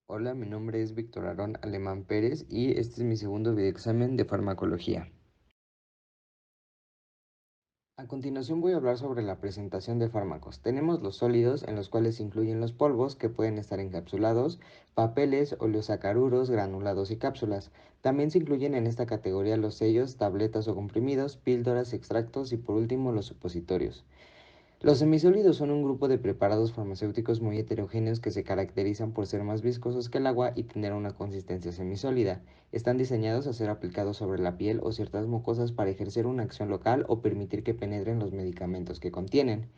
Hola, mi nombre es Víctor Aarón Alemán Pérez y este es mi segundo videoexamen de farmacología. A continuación voy a hablar sobre la presentación de fármacos. Tenemos los sólidos, en los cuales se incluyen los polvos que pueden estar encapsulados, papeles, oleosacaruros, granulados y cápsulas. También se incluyen en esta categoría los sellos, tabletas o comprimidos, píldoras, extractos y por último los supositorios. Los semisólidos son un grupo de preparados farmacéuticos muy heterogéneos que se caracterizan por ser más viscosos que el agua y tener una consistencia semisólida. Están diseñados a ser aplicados sobre la piel o ciertas mucosas para ejercer una acción local o permitir que penetren los medicamentos que contienen.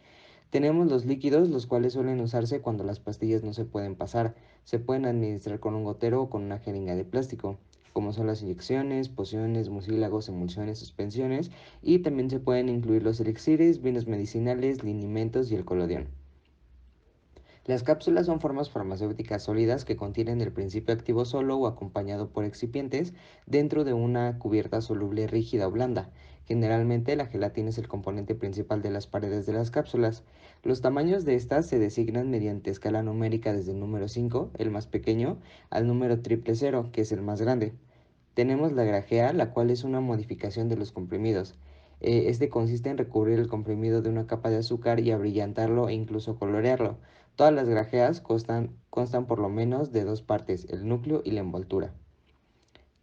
Tenemos los líquidos, los cuales suelen usarse cuando las pastillas no se pueden pasar. Se pueden administrar con un gotero o con una jeringa de plástico, como son las inyecciones, pociones, mucílagos, emulsiones, suspensiones, y también se pueden incluir los elixires, vinos medicinales, linimentos y el colodión. Las cápsulas son formas farmacéuticas sólidas que contienen el principio activo solo o acompañado por excipientes dentro de una cubierta soluble rígida o blanda. Generalmente la gelatina es el componente principal de las paredes de las cápsulas. Los tamaños de estas se designan mediante escala numérica desde el número 5, el más pequeño, al número triple cero, que es el más grande. Tenemos la grajea, la cual es una modificación de los comprimidos. Este consiste en recubrir el comprimido de una capa de azúcar y abrillantarlo e incluso colorearlo. Todas las grajeas constan por lo menos de dos partes, el núcleo y la envoltura.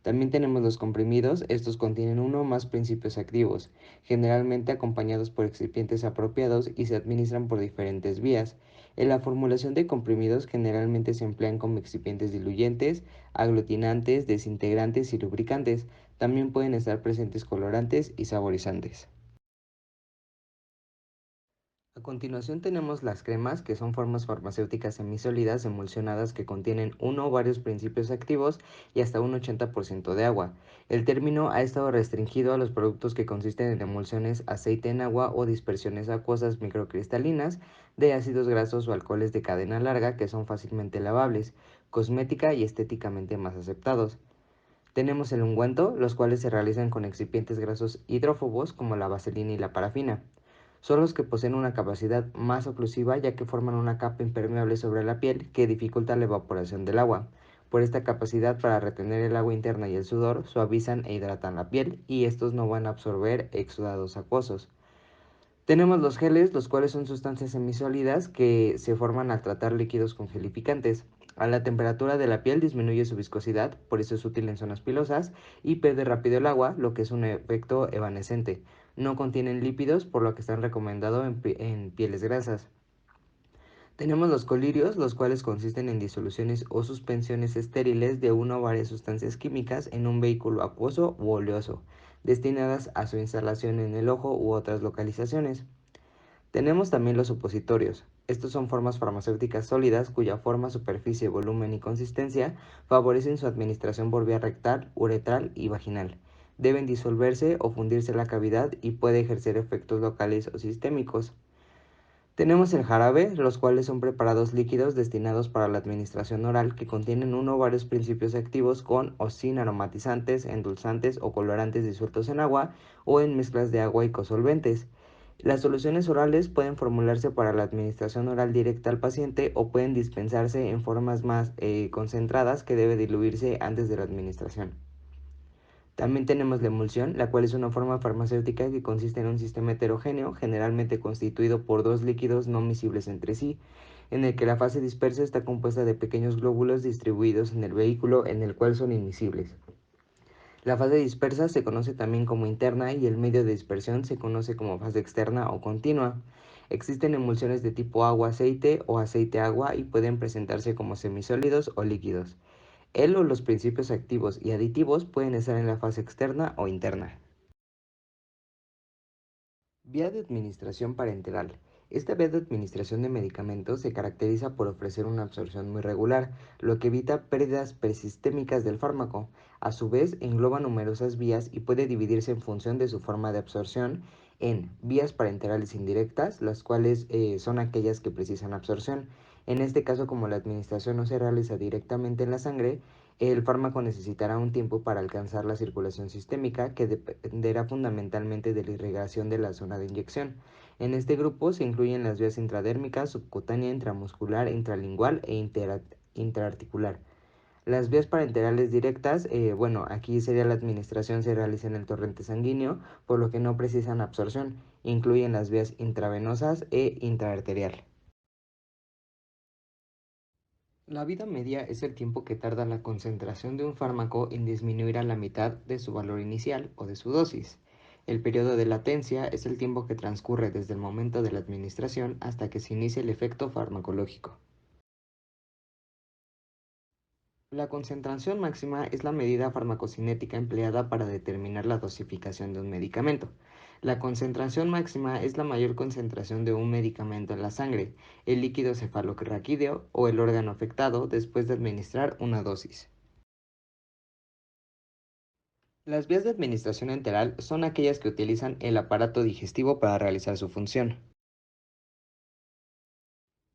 También tenemos los comprimidos, estos contienen uno o más principios activos, generalmente acompañados por excipientes apropiados y se administran por diferentes vías. En la formulación de comprimidos generalmente se emplean como excipientes diluyentes, aglutinantes, desintegrantes y lubricantes. También pueden estar presentes colorantes y saborizantes. A continuación tenemos las cremas, que son formas farmacéuticas semisólidas emulsionadas que contienen uno o varios principios activos y hasta un 80% de agua. El término ha estado restringido a los productos que consisten en emulsiones, aceite en agua o dispersiones acuosas microcristalinas de ácidos grasos o alcoholes de cadena larga que son fácilmente lavables, cosmética y estéticamente más aceptados. Tenemos el ungüento, los cuales se realizan con excipientes grasos hidrófobos como la vaselina y la parafina. Son los que poseen una capacidad más oclusiva ya que forman una capa impermeable sobre la piel que dificulta la evaporación del agua. Por esta capacidad para retener el agua interna y el sudor, suavizan e hidratan la piel y estos no van a absorber exudados acuosos. Tenemos los geles, los cuales son sustancias semisólidas que se forman al tratar líquidos con gelificantes. A la temperatura de la piel disminuye su viscosidad, por eso es útil en zonas pilosas, y pierde rápido el agua, lo que es un efecto evanescente. No contienen lípidos, por lo que están recomendados en pieles grasas. Tenemos los colirios, los cuales consisten en disoluciones o suspensiones estériles de una o varias sustancias químicas en un vehículo acuoso u oleoso, destinadas a su instalación en el ojo u otras localizaciones. Tenemos también los supositorios. Estos son formas farmacéuticas sólidas cuya forma, superficie, volumen y consistencia favorecen su administración por vía rectal, uretral y vaginal. Deben disolverse o fundirse en la cavidad y puede ejercer efectos locales o sistémicos. Tenemos el jarabe, los cuales son preparados líquidos destinados para la administración oral que contienen uno o varios principios activos con o sin aromatizantes, endulzantes o colorantes disueltos en agua o en mezclas de agua y cosolventes. Las soluciones orales pueden formularse para la administración oral directa al paciente o pueden dispensarse en formas más concentradas que debe diluirse antes de la administración. También tenemos la emulsión, la cual es una forma farmacéutica que consiste en un sistema heterogéneo, generalmente constituido por dos líquidos no miscibles entre sí, en el que la fase dispersa está compuesta de pequeños glóbulos distribuidos en el vehículo en el cual son inmiscibles. La fase dispersa se conoce también como interna y el medio de dispersión se conoce como fase externa o continua. Existen emulsiones de tipo agua-aceite o aceite-agua y pueden presentarse como semisólidos o líquidos. El o los principios activos y aditivos pueden estar en la fase externa o interna. Vía de administración parenteral. Esta vía de administración de medicamentos se caracteriza por ofrecer una absorción muy regular, lo que evita pérdidas persistémicas del fármaco. A su vez, engloba numerosas vías y puede dividirse en función de su forma de absorción en vías parenterales indirectas, las cuales son aquellas que precisan absorción. En este caso, como la administración no se realiza directamente en la sangre, el fármaco necesitará un tiempo para alcanzar la circulación sistémica, que dependerá fundamentalmente de la irrigación de la zona de inyección. En este grupo se incluyen las vías intradérmica, subcutánea, intramuscular, intralingual e intraarticular. Las vías parenterales directas, bueno, aquí sería la administración se realiza en el torrente sanguíneo, por lo que no precisan absorción. Incluyen las vías intravenosas e intraarterial. La vida media es el tiempo que tarda la concentración de un fármaco en disminuir a la mitad de su valor inicial o de su dosis. El periodo de latencia es el tiempo que transcurre desde el momento de la administración hasta que se inicia el efecto farmacológico. La concentración máxima es la medida farmacocinética empleada para determinar la dosificación de un medicamento. La concentración máxima es la mayor concentración de un medicamento en la sangre, el líquido cefalorraquídeo o el órgano afectado después de administrar una dosis. Las vías de administración enteral son aquellas que utilizan el aparato digestivo para realizar su función.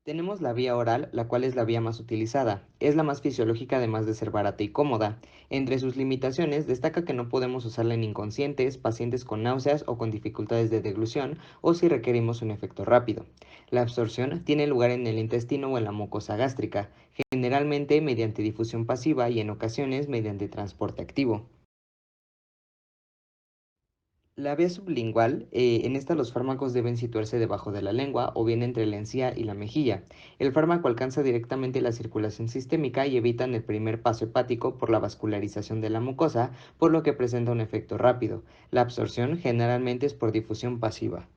Tenemos la vía oral, la cual es la vía más utilizada. Es la más fisiológica además de ser barata y cómoda. Entre sus limitaciones destaca que no podemos usarla en inconscientes, pacientes con náuseas o con dificultades de deglución o si requerimos un efecto rápido. La absorción tiene lugar en el intestino o en la mucosa gástrica, generalmente mediante difusión pasiva y en ocasiones mediante transporte activo. La vía sublingual, en esta los fármacos deben situarse debajo de la lengua o bien entre la encía y la mejilla. El fármaco alcanza directamente la circulación sistémica y evitan el primer paso hepático por la vascularización de la mucosa, por lo que presenta un efecto rápido. La absorción generalmente es por difusión pasiva.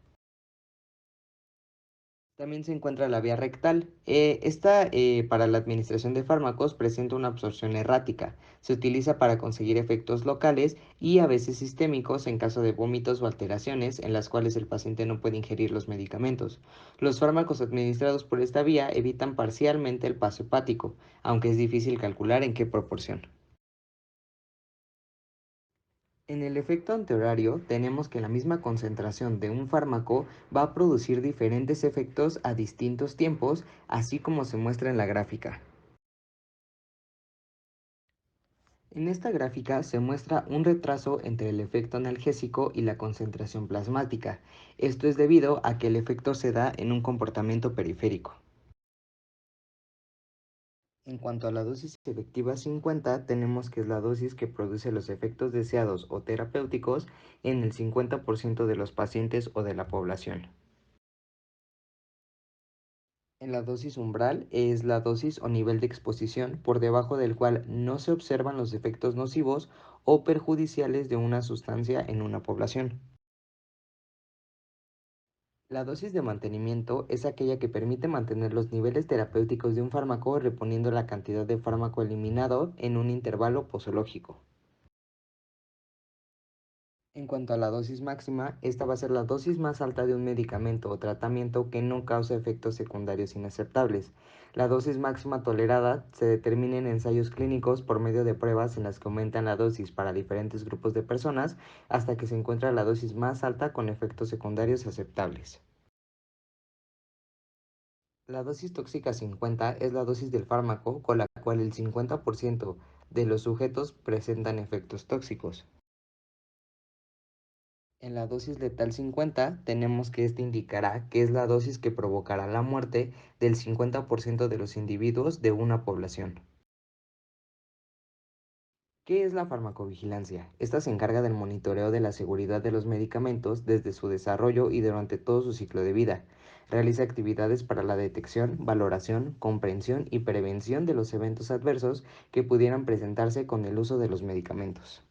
También se encuentra la vía rectal. Esta, para la administración de fármacos, presenta una absorción errática. Se utiliza para conseguir efectos locales y a veces sistémicos en caso de vómitos o alteraciones en las cuales el paciente no puede ingerir los medicamentos. Los fármacos administrados por esta vía evitan parcialmente el paso hepático, aunque es difícil calcular en qué proporción. En el efecto antihorario tenemos que la misma concentración de un fármaco va a producir diferentes efectos a distintos tiempos, así como se muestra en la gráfica. En esta gráfica se muestra un retraso entre el efecto analgésico y la concentración plasmática. Esto es debido a que el efecto se da en un comportamiento periférico. En cuanto a la dosis efectiva 50, tenemos que es la dosis que produce los efectos deseados o terapéuticos en el 50% de los pacientes o de la población. En la dosis umbral es la dosis o nivel de exposición por debajo del cual no se observan los efectos nocivos o perjudiciales de una sustancia en una población. La dosis de mantenimiento es aquella que permite mantener los niveles terapéuticos de un fármaco reponiendo la cantidad de fármaco eliminado en un intervalo posológico. En cuanto a la dosis máxima, esta va a ser la dosis más alta de un medicamento o tratamiento que no causa efectos secundarios inaceptables. La dosis máxima tolerada se determina en ensayos clínicos por medio de pruebas en las que aumentan la dosis para diferentes grupos de personas hasta que se encuentra la dosis más alta con efectos secundarios aceptables. La dosis tóxica 50 es la dosis del fármaco con la cual el 50% de los sujetos presentan efectos tóxicos. En la dosis letal 50 tenemos que este indicará que es la dosis que provocará la muerte del 50% de los individuos de una población. ¿Qué es la farmacovigilancia? Esta se encarga del monitoreo de la seguridad de los medicamentos desde su desarrollo y durante todo su ciclo de vida. Realiza actividades para la detección, valoración, comprensión y prevención de los eventos adversos que pudieran presentarse con el uso de los medicamentos.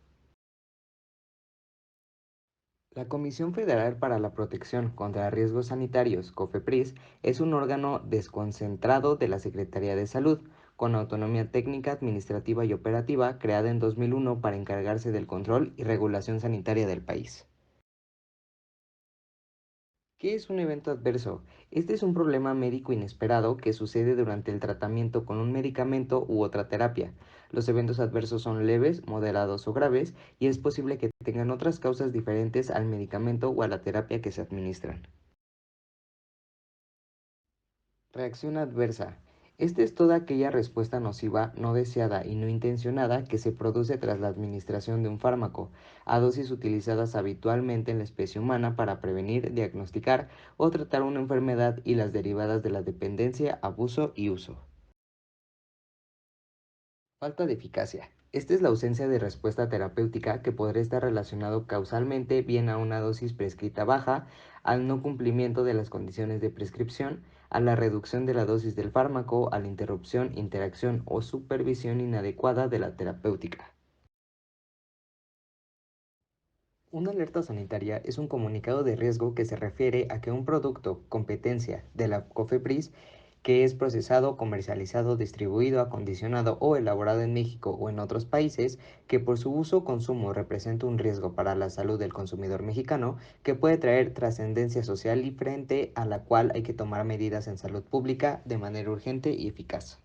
La Comisión Federal para la Protección contra Riesgos Sanitarios, COFEPRIS, es un órgano desconcentrado de la Secretaría de Salud, con autonomía técnica, administrativa y operativa, creada en 2001 para encargarse del control y regulación sanitaria del país. ¿Qué es un evento adverso? Este es un problema médico inesperado que sucede durante el tratamiento con un medicamento u otra terapia. Los eventos adversos son leves, moderados o graves y es posible que tengan otras causas diferentes al medicamento o a la terapia que se administran. Reacción adversa. Esta es toda aquella respuesta nociva, no deseada y no intencionada que se produce tras la administración de un fármaco, a dosis utilizadas habitualmente en la especie humana para prevenir, diagnosticar o tratar una enfermedad y las derivadas de la dependencia, abuso y uso. Falta de eficacia. Esta es la ausencia de respuesta terapéutica que podría estar relacionado causalmente bien a una dosis prescrita baja, al no cumplimiento de las condiciones de prescripción, a la reducción de la dosis del fármaco, a la interrupción, interacción o supervisión inadecuada de la terapéutica. Una alerta sanitaria es un comunicado de riesgo que se refiere a que un producto, competencia de la COFEPRIS, que es procesado, comercializado, distribuido, acondicionado o elaborado en México o en otros países, que por su uso o consumo representa un riesgo para la salud del consumidor mexicano, que puede traer trascendencia social y frente a la cual hay que tomar medidas en salud pública de manera urgente y eficaz.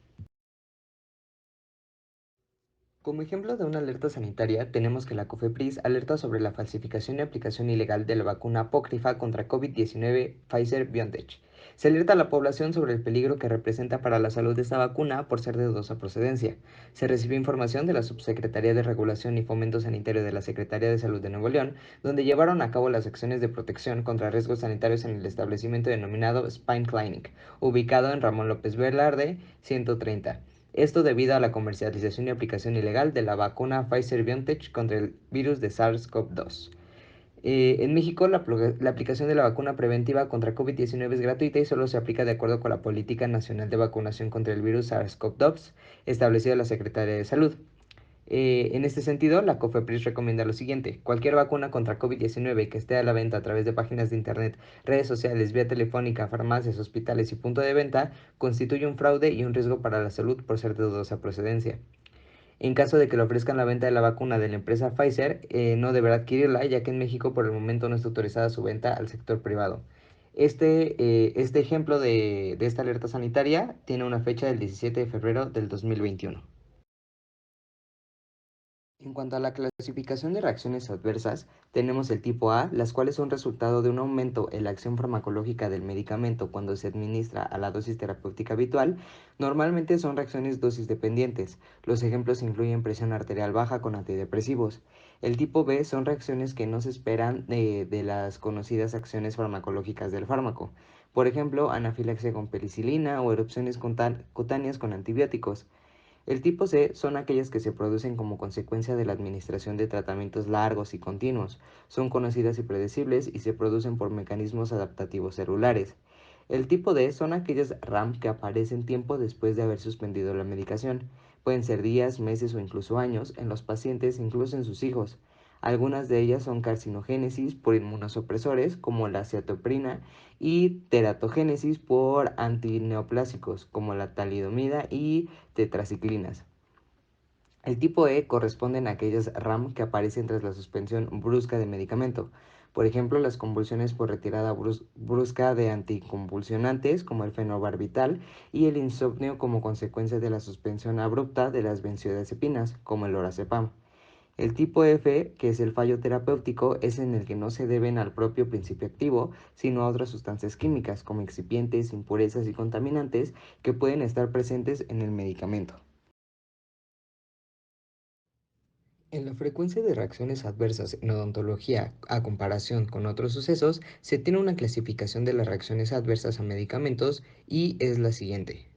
Como ejemplo de una alerta sanitaria, tenemos que la COFEPRIS alerta sobre la falsificación y aplicación ilegal de la vacuna apócrifa contra COVID-19 Pfizer-BioNTech. Se alerta a la población sobre el peligro que representa para la salud de esta vacuna por ser de dudosa procedencia. Se recibió información de la Subsecretaría de Regulación y Fomento Sanitario de la Secretaría de Salud de Nuevo León, donde llevaron a cabo las acciones de protección contra riesgos sanitarios en el establecimiento denominado Spine Clinic, ubicado en Ramón López Velarde 130. Esto debido a la comercialización y aplicación ilegal de la vacuna Pfizer-BioNTech contra el virus de SARS-CoV-2. En México, la aplicación de la vacuna preventiva contra COVID-19 es gratuita y solo se aplica de acuerdo con la Política Nacional de Vacunación contra el virus SARS-CoV-2 establecida en la Secretaría de Salud. En este sentido, la COFEPRIS recomienda lo siguiente: cualquier vacuna contra COVID-19 que esté a la venta a través de páginas de internet, redes sociales, vía telefónica, farmacias, hospitales y punto de venta, constituye un fraude y un riesgo para la salud por ser de dudosa procedencia. En caso de que le ofrezcan la venta de la vacuna de la empresa Pfizer, no deberá adquirirla, ya que en México por el momento no está autorizada su venta al sector privado. Este ejemplo de esta alerta sanitaria tiene una fecha del 17 de febrero del 2021. En cuanto a la clasificación de reacciones adversas, tenemos el tipo A, las cuales son resultado de un aumento en la acción farmacológica del medicamento cuando se administra a la dosis terapéutica habitual. Normalmente son reacciones dosis dependientes. Los ejemplos incluyen presión arterial baja con antidepresivos. El tipo B son reacciones que no se esperan de las conocidas acciones farmacológicas del fármaco. Por ejemplo, anafilaxia con penicilina o erupciones cutáneas con antibióticos. El tipo C son aquellas que se producen como consecuencia de la administración de tratamientos largos y continuos. Son conocidas y predecibles y se producen por mecanismos adaptativos celulares. El tipo D son aquellas RAM que aparecen tiempo después de haber suspendido la medicación. Pueden ser días, meses o incluso años en los pacientes, incluso en sus hijos. Algunas de ellas son carcinogénesis por inmunosupresores como la cetoprina y teratogénesis por antineoplásicos como la talidomida y tetraciclinas. El tipo E corresponden a aquellas RAM que aparecen tras la suspensión brusca de medicamento. Por ejemplo, las convulsiones por retirada brusca de anticonvulsionantes como el fenobarbital y el insomnio como consecuencia de la suspensión abrupta de las benzodiazepinas como el lorazepam. El tipo F, que es el fallo terapéutico, es en el que no se deben al propio principio activo, sino a otras sustancias químicas como excipientes, impurezas y contaminantes que pueden estar presentes en el medicamento. En la frecuencia de reacciones adversas en odontología a comparación con otros sucesos, se tiene una clasificación de las reacciones adversas a medicamentos y es la siguiente.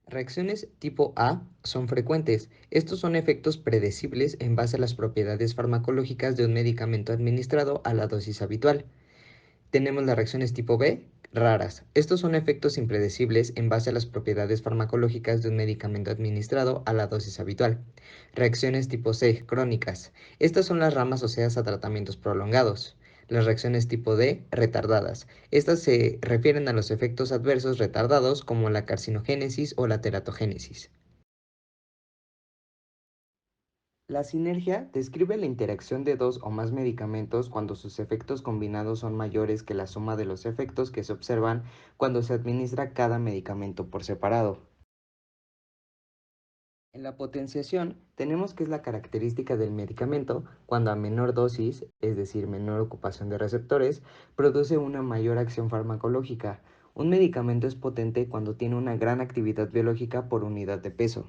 Reacciones tipo A son frecuentes. Estos son efectos predecibles en base a las propiedades farmacológicas de un medicamento administrado a la dosis habitual. Tenemos las reacciones tipo B, raras. Estos son efectos impredecibles en base a las propiedades farmacológicas de un medicamento administrado a la dosis habitual. Reacciones tipo C, crónicas. Estas son las ramas asociadas a tratamientos prolongados. Las reacciones tipo D, retardadas. Estas se refieren a los efectos adversos retardados como la carcinogénesis o la teratogénesis. La sinergia describe la interacción de dos o más medicamentos cuando sus efectos combinados son mayores que la suma de los efectos que se observan cuando se administra cada medicamento por separado. En la potenciación tenemos que es la característica del medicamento cuando a menor dosis, es decir, menor ocupación de receptores, produce una mayor acción farmacológica. Un medicamento es potente cuando tiene una gran actividad biológica por unidad de peso.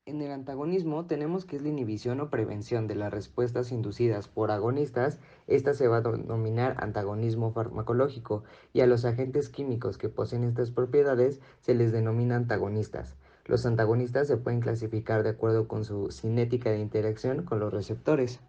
En el antagonismo tenemos que es la inhibición o prevención de las respuestas inducidas por agonistas. Esta se va a denominar antagonismo farmacológico, y a los agentes químicos que poseen estas propiedades se les denomina antagonistas. Los antagonistas se pueden clasificar de acuerdo con su cinética de interacción con los receptores.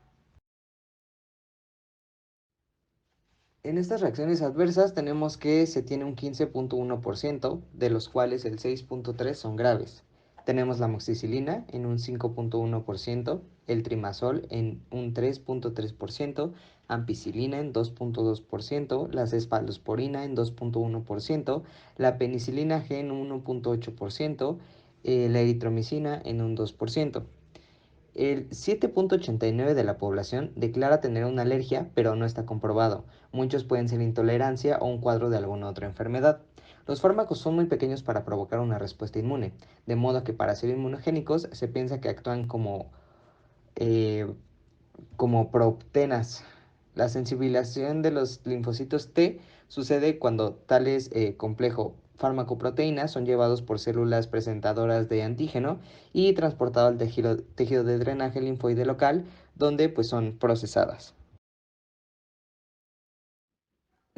En estas reacciones adversas tenemos que se tiene un 15.1%, de los cuales el 6.3% son graves. Tenemos la amoxicilina en un 5.1%, el trimazol en un 3.3%, ampicilina en 2.2%, la cefalosporina en 2.1%, la penicilina G en 1.8%, la eritromicina en un 2%. El 7.89% de la población declara tener una alergia, pero no está comprobado. Muchos pueden ser intolerancia o un cuadro de alguna otra enfermedad. Los fármacos son muy pequeños para provocar una respuesta inmune, de modo que para ser inmunogénicos se piensa que actúan eh, como proteínas. La sensibilización de los linfocitos T sucede cuando tales complejo farmacoproteínas son llevados por células presentadoras de antígeno y transportados al tejido de drenaje linfoide local, donde pues son procesadas.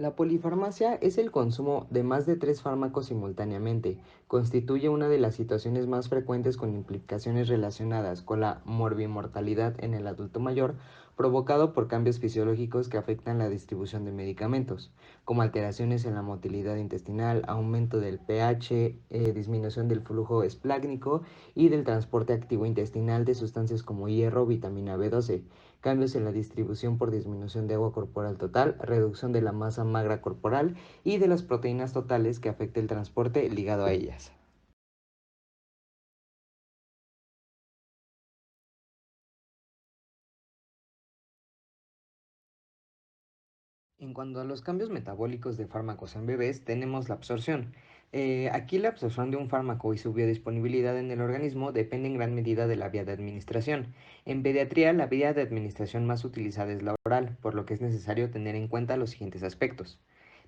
La polifarmacia es el consumo de más de tres fármacos simultáneamente. Constituye una de las situaciones más frecuentes con implicaciones relacionadas con la morbimortalidad en el adulto mayor, provocado por cambios fisiológicos que afectan la distribución de medicamentos, como alteraciones en la motilidad intestinal, aumento del pH, disminución del flujo esplácnico y del transporte activo intestinal de sustancias como hierro o vitamina B12, cambios en la distribución por disminución de agua corporal total, reducción de la masa magra corporal y de las proteínas totales que afecta el transporte ligado a ellas. En cuanto a los cambios metabólicos de fármacos en bebés, tenemos la absorción. Aquí la absorción de un fármaco y su biodisponibilidad en el organismo depende en gran medida de la vía de administración. En pediatría, la vía de administración más utilizada es la oral, por lo que es necesario tener en cuenta los siguientes aspectos.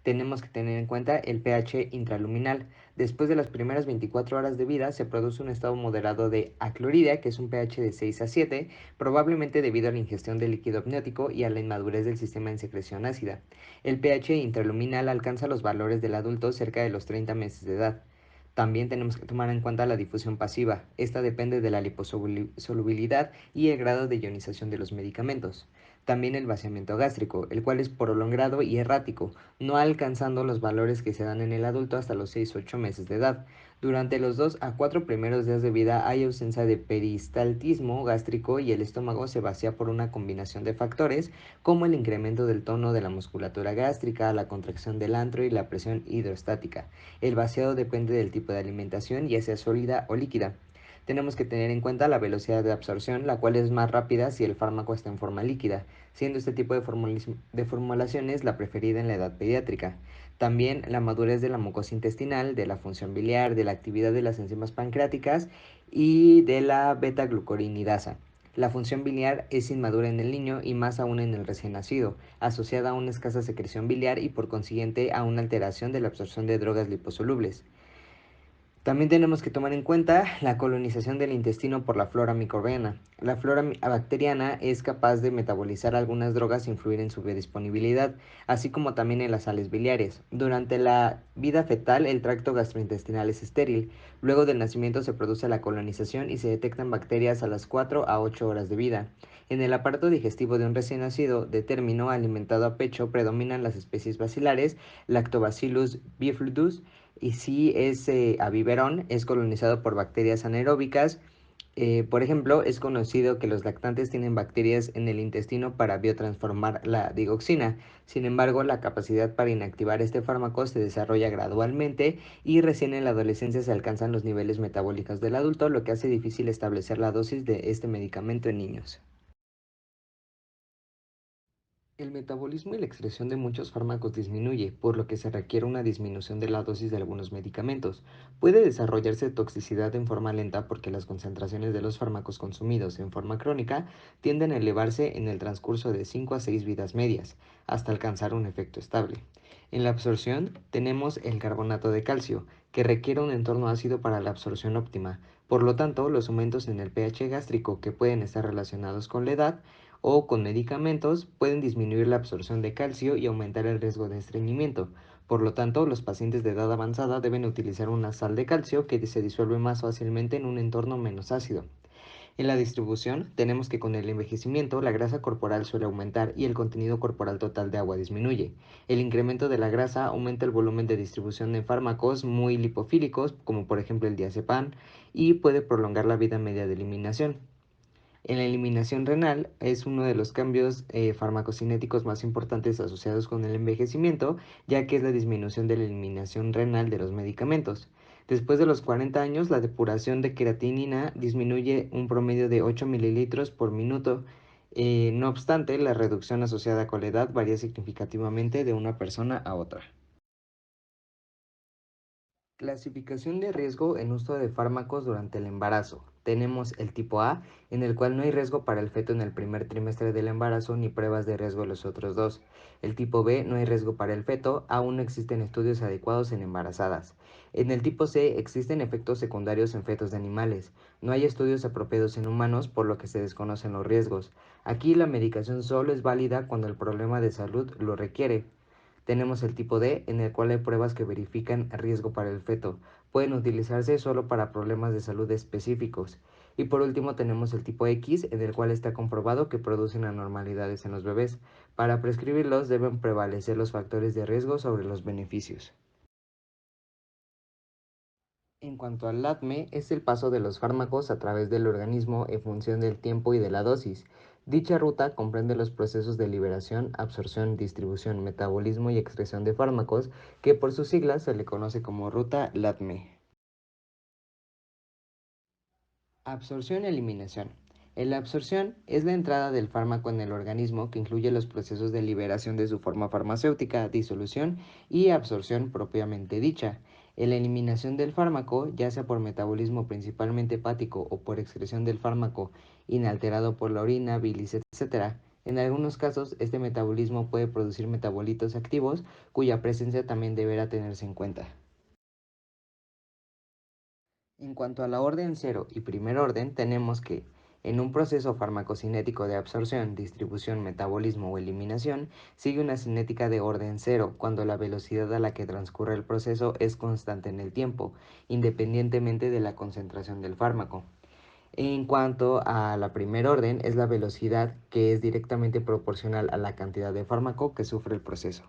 Tenemos que tener en cuenta el pH intraluminal. Después de las primeras 24 horas de vida se produce un estado moderado de acloridia, que es un pH de 6 a 7, probablemente debido a la ingestión de líquido amniótico y a la inmadurez del sistema en secreción ácida. El pH intraluminal alcanza los valores del adulto cerca de los 30 meses de edad. También tenemos que tomar en cuenta la difusión pasiva. Esta depende de la liposolubilidad y el grado de ionización de los medicamentos. También el vaciamiento gástrico, el cual es prolongado y errático, no alcanzando los valores que se dan en el adulto hasta los 6 u 8 meses de edad. Durante los 2 a 4 primeros días de vida hay ausencia de peristaltismo gástrico y el estómago se vacía por una combinación de factores como el incremento del tono de la musculatura gástrica, la contracción del antro y la presión hidrostática. El vaciado depende del tipo de alimentación, ya sea sólida o líquida. Tenemos que tener en cuenta la velocidad de absorción, la cual es más rápida si el fármaco está en forma líquida, siendo este tipo de formulaciones la preferida en la edad pediátrica. También la madurez de la mucosa intestinal, de la función biliar, de la actividad de las enzimas pancreáticas y de la beta-glucorinidasa. La función biliar es inmadura en el niño y más aún en el recién nacido, asociada a una escasa secreción biliar y por consiguiente a una alteración de la absorción de drogas liposolubles. También tenemos que tomar en cuenta la colonización del intestino por la flora microbiana. La flora bacteriana es capaz de metabolizar algunas drogas e influir en su biodisponibilidad, así como también en las sales biliares. Durante la vida fetal, el tracto gastrointestinal es estéril. Luego del nacimiento se produce la colonización y se detectan bacterias a las 4 a 8 horas de vida. En el aparato digestivo de un recién nacido de término alimentado a pecho predominan las especies bacilares, Lactobacillus bifidus, y si es aviverón, es colonizado por bacterias anaeróbicas. Por ejemplo, es conocido que los lactantes tienen bacterias en el intestino para biotransformar la digoxina. Sin embargo, la capacidad para inactivar este fármaco se desarrolla gradualmente y recién en la adolescencia se alcanzan los niveles metabólicos del adulto, lo que hace difícil establecer la dosis de este medicamento en niños. El metabolismo y la excreción de muchos fármacos disminuye, por lo que se requiere una disminución de la dosis de algunos medicamentos. Puede desarrollarse toxicidad en forma lenta porque las concentraciones de los fármacos consumidos en forma crónica tienden a elevarse en el transcurso de 5 a 6 vidas medias, hasta alcanzar un efecto estable. En la absorción tenemos el carbonato de calcio, que requiere un entorno ácido para la absorción óptima. Por lo tanto, los aumentos en el pH gástrico que pueden estar relacionados con la edad o con medicamentos pueden disminuir la absorción de calcio y aumentar el riesgo de estreñimiento. Por lo tanto, los pacientes de edad avanzada deben utilizar una sal de calcio que se disuelve más fácilmente en un entorno menos ácido. En la distribución, tenemos que con el envejecimiento la grasa corporal suele aumentar y el contenido corporal total de agua disminuye. El incremento de la grasa aumenta el volumen de distribución de fármacos muy lipofílicos, como por ejemplo el diazepam, y puede prolongar la vida media de eliminación. En la eliminación renal es uno de los cambios farmacocinéticos más importantes asociados con el envejecimiento, ya que es la disminución de la eliminación renal de los medicamentos. Después de los 40 años, la depuración de creatinina disminuye un promedio de 8 mililitros por minuto. No obstante, la reducción asociada con la edad varía significativamente de una persona a otra. Clasificación de riesgo en uso de fármacos durante el embarazo. Tenemos el tipo A, en el cual no hay riesgo para el feto en el primer trimestre del embarazo ni pruebas de riesgo en los otros dos. El tipo B, no hay riesgo para el feto, aún no existen estudios adecuados en embarazadas. En el tipo C existen efectos secundarios en fetos de animales. No hay estudios apropiados en humanos, por lo que se desconocen los riesgos. Aquí la medicación solo es válida cuando el problema de salud lo requiere. Tenemos el tipo D, en el cual hay pruebas que verifican riesgo para el feto. Pueden utilizarse solo para problemas de salud específicos. Y por último tenemos el tipo X, en el cual está comprobado que producen anormalidades en los bebés. Para prescribirlos deben prevalecer los factores de riesgo sobre los beneficios. En cuanto al ADME, es el paso de los fármacos a través del organismo en función del tiempo y de la dosis. Dicha ruta comprende los procesos de liberación, absorción, distribución, metabolismo y excreción de fármacos, que por sus siglas se le conoce como ruta LADME. Absorción-eliminación. En la absorción es la entrada del fármaco en el organismo que incluye los procesos de liberación de su forma farmacéutica, disolución y absorción propiamente dicha. En la eliminación del fármaco, ya sea por metabolismo principalmente hepático o por excreción del fármaco inalterado por la orina, bilis, etc. En algunos casos, este metabolismo puede producir metabolitos activos cuya presencia también deberá tenerse en cuenta. En cuanto a la orden cero y primer orden, tenemos que, en un proceso farmacocinético de absorción, distribución, metabolismo o eliminación, sigue una cinética de orden cero, cuando la velocidad a la que transcurre el proceso es constante en el tiempo, independientemente de la concentración del fármaco. En cuanto a la primer orden, es la velocidad que es directamente proporcional a la cantidad de fármaco que sufre el proceso.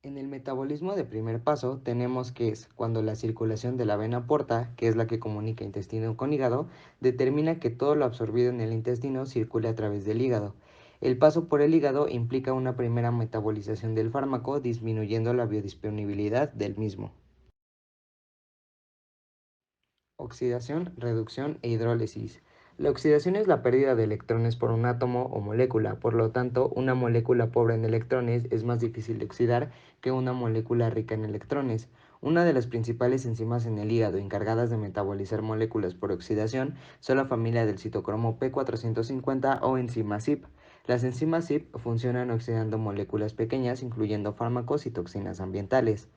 En el metabolismo de primer paso tenemos que es cuando la circulación de la vena porta, que es la que comunica intestino con hígado, determina que todo lo absorbido en el intestino circule a través del hígado. El paso por el hígado implica una primera metabolización del fármaco, disminuyendo la biodisponibilidad del mismo. Oxidación, reducción e hidrólisis. La oxidación es la pérdida de electrones por un átomo o molécula, por lo tanto, una molécula pobre en electrones es más difícil de oxidar que una molécula rica en electrones. Una de las principales enzimas en el hígado encargadas de metabolizar moléculas por oxidación son la familia del citocromo P450 o enzima CYP. Las enzimas CYP funcionan oxidando moléculas pequeñas, incluyendo fármacos y toxinas ambientales.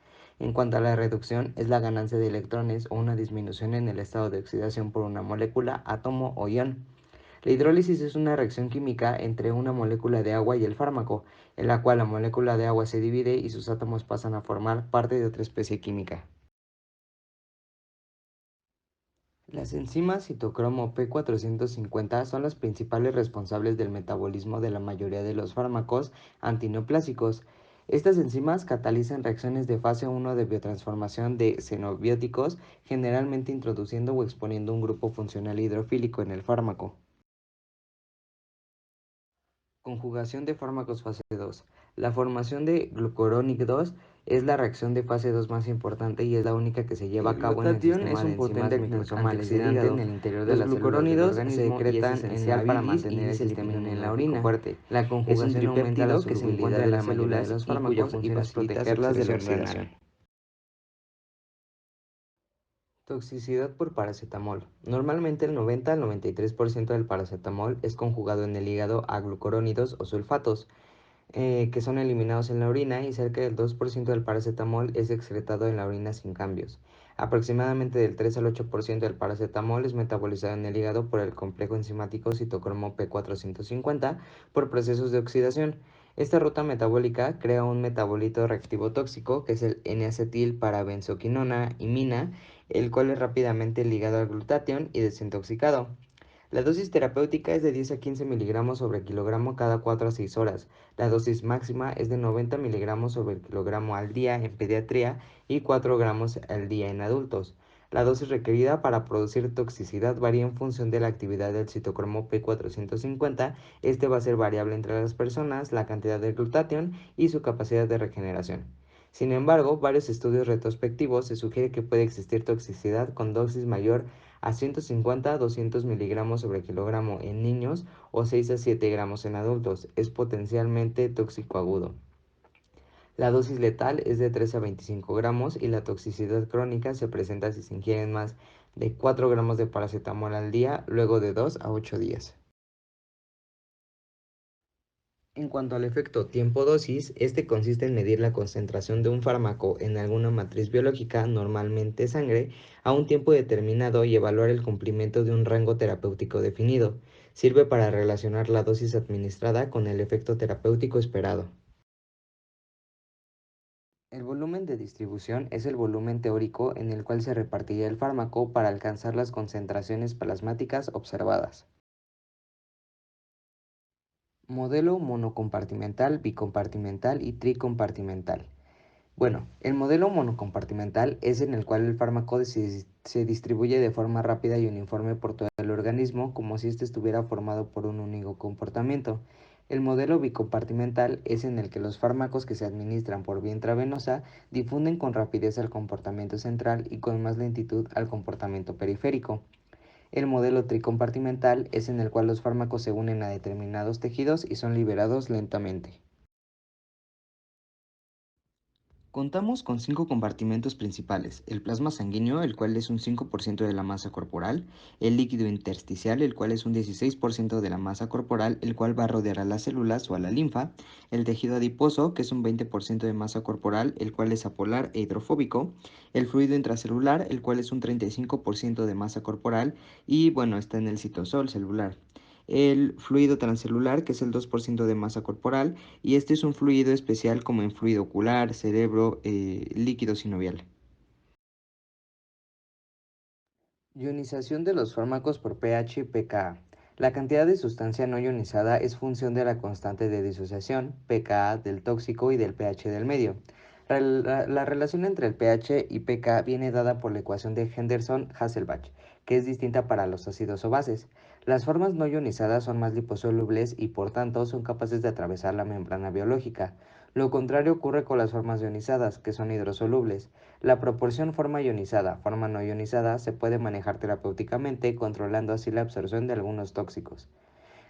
En cuanto a la reducción, es la ganancia de electrones o una disminución en el estado de oxidación por una molécula, átomo o ion. La hidrólisis es una reacción química entre una molécula de agua y el fármaco, en la cual la molécula de agua se divide y sus átomos pasan a formar parte de otra especie química. Las enzimas citocromo P450 son las principales responsables del metabolismo de la mayoría de los fármacos antineoplásicos. Estas enzimas catalizan reacciones de fase 1 de biotransformación de xenobióticos, generalmente introduciendo o exponiendo un grupo funcional hidrofílico en el fármaco. Conjugación de fármacos fase 2. La formación de glucurónidos Es la reacción de fase 2 más importante y es la única que se lleva a El cabo en el glutatión es sistema de un potente enzimas microsomales del antioxidante en hígado. el interior de Los las células del glucurónidos se organismo y es secretan en la esencial para bilis mantener y el se sistema eliminan en la inmunológico orina. fuerte. La Es un conjugación aumenta la tripéptido que se solubilidad encuentra de en la las mayoría de células los y cuya fármacos y función es facilita su protegerlas de la excreción. oxidación. Toxicidad por paracetamol. Normalmente el 90 al 93% del paracetamol es conjugado en el hígado a glucurónidos o sulfatos, que son eliminados en la orina, y cerca del 2% del paracetamol es excretado en la orina sin cambios. Aproximadamente del 3 al 8% del paracetamol es metabolizado en el hígado por el complejo enzimático citocromo P450 por procesos de oxidación. Esta ruta metabólica crea un metabolito reactivo tóxico, que es el N-acetil parabenzoquinona imina, el cual es rápidamente ligado al glutatión y desintoxicado. La dosis terapéutica es de 10 a 15 miligramos sobre kilogramo cada 4 a 6 horas. La dosis máxima es de 90 miligramos sobre kilogramo al día en pediatría y 4 gramos al día en adultos. La dosis requerida para producir toxicidad varía en función de la actividad del citocromo P450. Este va a ser variable entre las personas, la cantidad de glutatión y su capacidad de regeneración. Sin embargo, varios estudios retrospectivos se sugiere que puede existir toxicidad con dosis mayor a 150 a 200 miligramos sobre kilogramo en niños o 6 a 7 gramos en adultos. Es potencialmente tóxico agudo. La dosis letal es de 3 a 25 gramos y la toxicidad crónica se presenta si se ingieren más de 4 gramos de paracetamol al día luego de 2 a 8 días. En cuanto al efecto tiempo-dosis, este consiste en medir la concentración de un fármaco en alguna matriz biológica, normalmente sangre, a un tiempo determinado y evaluar el cumplimiento de un rango terapéutico definido. Sirve para relacionar la dosis administrada con el efecto terapéutico esperado. El volumen de distribución es el volumen teórico en el cual se repartiría el fármaco para alcanzar las concentraciones plasmáticas observadas. Modelo monocompartimental, bicompartimental y tricompartimental. Bueno, el modelo monocompartimental es en el cual el fármaco se distribuye de forma rápida y uniforme por todo el organismo, como si éste estuviera formado por un único comportamiento. El modelo bicompartimental es en el que los fármacos que se administran por vía intravenosa difunden con rapidez al comportamiento central y con más lentitud al comportamiento periférico. El modelo tricompartimental es en el cual los fármacos se unen a determinados tejidos y son liberados lentamente. Contamos con 5 compartimentos principales: el plasma sanguíneo, el cual es un 5% de la masa corporal; el líquido intersticial, el cual es un 16% de la masa corporal, el cual va a rodear a las células o a la linfa; el tejido adiposo, que es un 20% de masa corporal, el cual es apolar e hidrofóbico; el fluido intracelular, el cual es un 35% de masa corporal y bueno, está en el citosol celular; el fluido transcelular, que es el 2% de masa corporal, y este es un fluido especial como en fluido ocular, cerebro, líquido sinovial. Ionización de los fármacos por pH y pKa. La cantidad de sustancia no ionizada es función de la constante de disociación, pKa, del tóxico y del pH del medio. La relación entre el pH y pK viene dada por la ecuación de Henderson-Hasselbalch, que es distinta para los ácidos o bases. Las formas no ionizadas son más liposolubles y por tanto son capaces de atravesar la membrana biológica. Lo contrario ocurre con las formas ionizadas, que son hidrosolubles. La proporción forma ionizada-forma no ionizada se puede manejar terapéuticamente, controlando así la absorción de algunos tóxicos.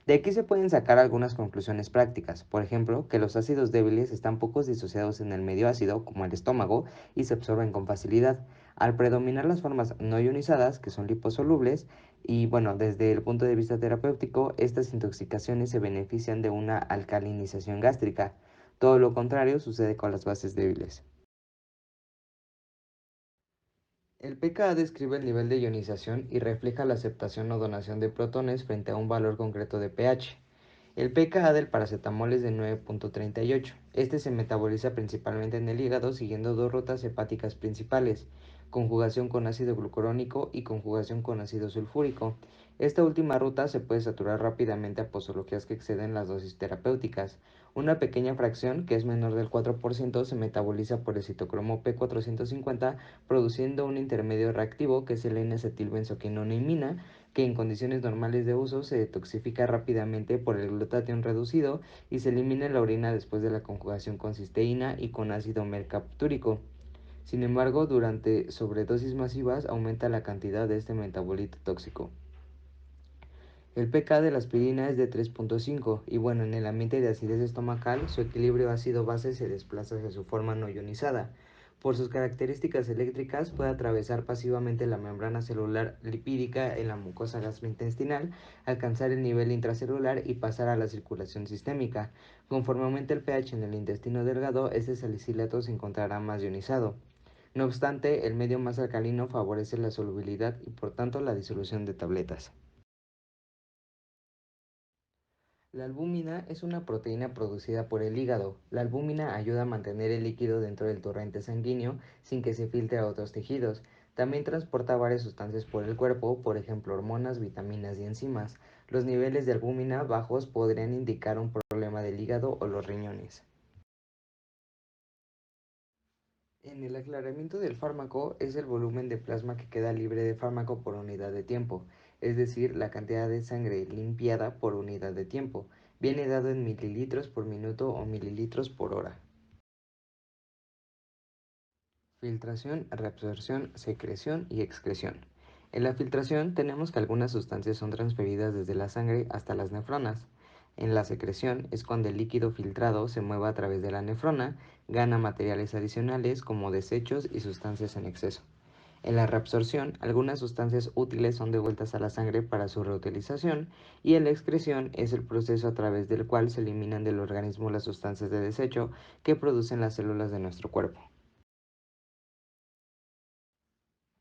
De aquí se pueden sacar algunas conclusiones prácticas, por ejemplo, que los ácidos débiles están poco disociados en el medio ácido, como el estómago, y se absorben con facilidad, al predominar las formas no ionizadas, que son liposolubles, y bueno, desde el punto de vista terapéutico, estas intoxicaciones se benefician de una alcalinización gástrica. Todo lo contrario sucede con las bases débiles. El pKa describe el nivel de ionización y refleja la aceptación o donación de protones frente a un valor concreto de pH. El pKa del paracetamol es de 9.38. Este se metaboliza principalmente en el hígado siguiendo dos rutas hepáticas principales: conjugación con ácido glucurónico y conjugación con ácido sulfúrico. Esta última ruta se puede saturar rápidamente a posologías que exceden las dosis terapéuticas. Una pequeña fracción, que es menor del 4%, se metaboliza por el citocromo P450, produciendo un intermedio reactivo que es el N-acetilbenzoquinonimina, que en condiciones normales de uso se detoxifica rápidamente por el glutatión reducido y se elimina en la orina después de la conjugación con cisteína y con ácido mercaptúrico. Sin embargo, durante sobredosis masivas aumenta la cantidad de este metabolito tóxico. El pK de la aspirina es de 3.5 y bueno, en el ambiente de acidez estomacal, su equilibrio ácido-base se desplaza hacia su forma no ionizada. Por sus características eléctricas, puede atravesar pasivamente la membrana celular lipídica en la mucosa gastrointestinal, alcanzar el nivel intracelular y pasar a la circulación sistémica. Conforme aumenta el pH en el intestino delgado, este salicilato se encontrará más ionizado. No obstante, el medio más alcalino favorece la solubilidad y por tanto la disolución de tabletas. La albúmina es una proteína producida por el hígado. La albúmina ayuda a mantener el líquido dentro del torrente sanguíneo sin que se filtre a otros tejidos. También transporta varias sustancias por el cuerpo, por ejemplo hormonas, vitaminas y enzimas. Los niveles de albúmina bajos podrían indicar un problema del hígado o los riñones. En el aclaramiento del fármaco es el volumen de plasma que queda libre de fármaco por unidad de tiempo, es decir, la cantidad de sangre limpiada por unidad de tiempo. Viene dado en mililitros por minuto o mililitros por hora. Filtración, reabsorción, secreción y excreción. En la filtración tenemos que algunas sustancias son transferidas desde la sangre hasta las nefronas. En la secreción es cuando el líquido filtrado se mueve a través de la nefrona, gana materiales adicionales como desechos y sustancias en exceso. En la reabsorción, algunas sustancias útiles son devueltas a la sangre para su reutilización y en la excreción es el proceso a través del cual se eliminan del organismo las sustancias de desecho que producen las células de nuestro cuerpo.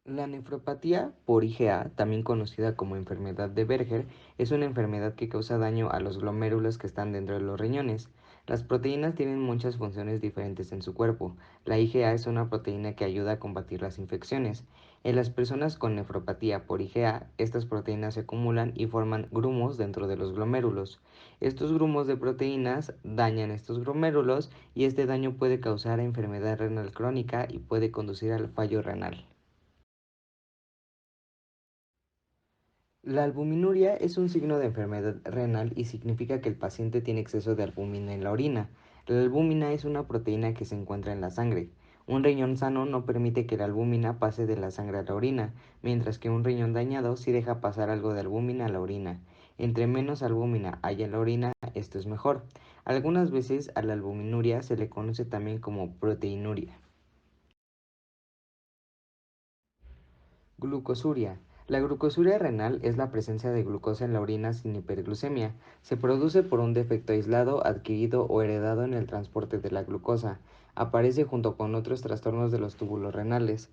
La nefropatía por IgA, también conocida como enfermedad de Berger, es una enfermedad que causa daño a los glomérulos que están dentro de los riñones. Las proteínas tienen muchas funciones diferentes en su cuerpo. La IgA es una proteína que ayuda a combatir las infecciones. En las personas con nefropatía por IgA, estas proteínas se acumulan y forman grumos dentro de los glomérulos. Estos grumos de proteínas dañan estos glomérulos y este daño puede causar enfermedad renal crónica y puede conducir al fallo renal. La albuminuria es un signo de enfermedad renal y significa que el paciente tiene exceso de albúmina en la orina. La albúmina es una proteína que se encuentra en la sangre. Un riñón sano no permite que la albúmina pase de la sangre a la orina, mientras que un riñón dañado sí deja pasar algo de albúmina a la orina. Entre menos albúmina haya en la orina, esto es mejor. Algunas veces a la albuminuria se le conoce también como proteinuria. Glucosuria. La glucosuria renal es la presencia de glucosa en la orina sin hiperglucemia. Se produce por un defecto aislado, adquirido o heredado en el transporte de la glucosa. Aparece junto con otros trastornos de los túbulos renales.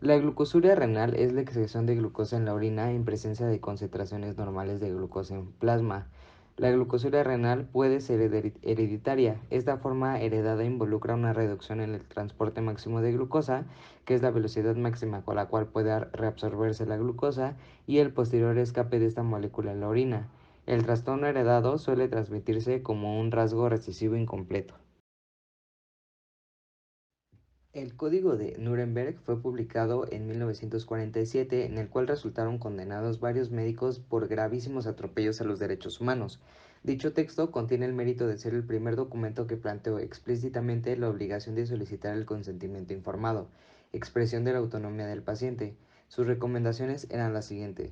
La glucosuria renal es la excreción de glucosa en la orina en presencia de concentraciones normales de glucosa en plasma. La glucosuria renal puede ser hereditaria. Esta forma heredada involucra una reducción en el transporte máximo de glucosa, que es la velocidad máxima con la cual puede reabsorberse la glucosa, y el posterior escape de esta molécula en la orina. El trastorno heredado suele transmitirse como un rasgo recesivo incompleto. El Código de Nuremberg fue publicado en 1947, en el cual resultaron condenados varios médicos por gravísimos atropellos a los derechos humanos. Dicho texto contiene el mérito de ser el primer documento que planteó explícitamente la obligación de solicitar el consentimiento informado, expresión de la autonomía del paciente. Sus recomendaciones eran las siguientes.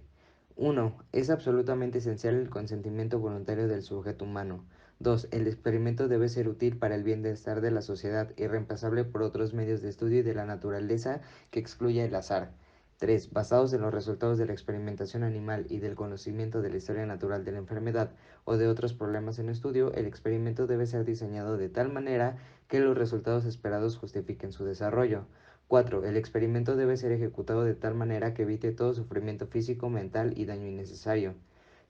1. Es absolutamente esencial el consentimiento voluntario del sujeto humano. 2. El experimento debe ser útil para el bienestar de la sociedad y reemplazable por otros medios de estudio y de la naturaleza que excluya el azar. 3. Basados en los resultados de la experimentación animal y del conocimiento de la historia natural de la enfermedad o de otros problemas en estudio, el experimento debe ser diseñado de tal manera que los resultados esperados justifiquen su desarrollo. 4. El experimento debe ser ejecutado de tal manera que evite todo sufrimiento físico, mental y daño innecesario.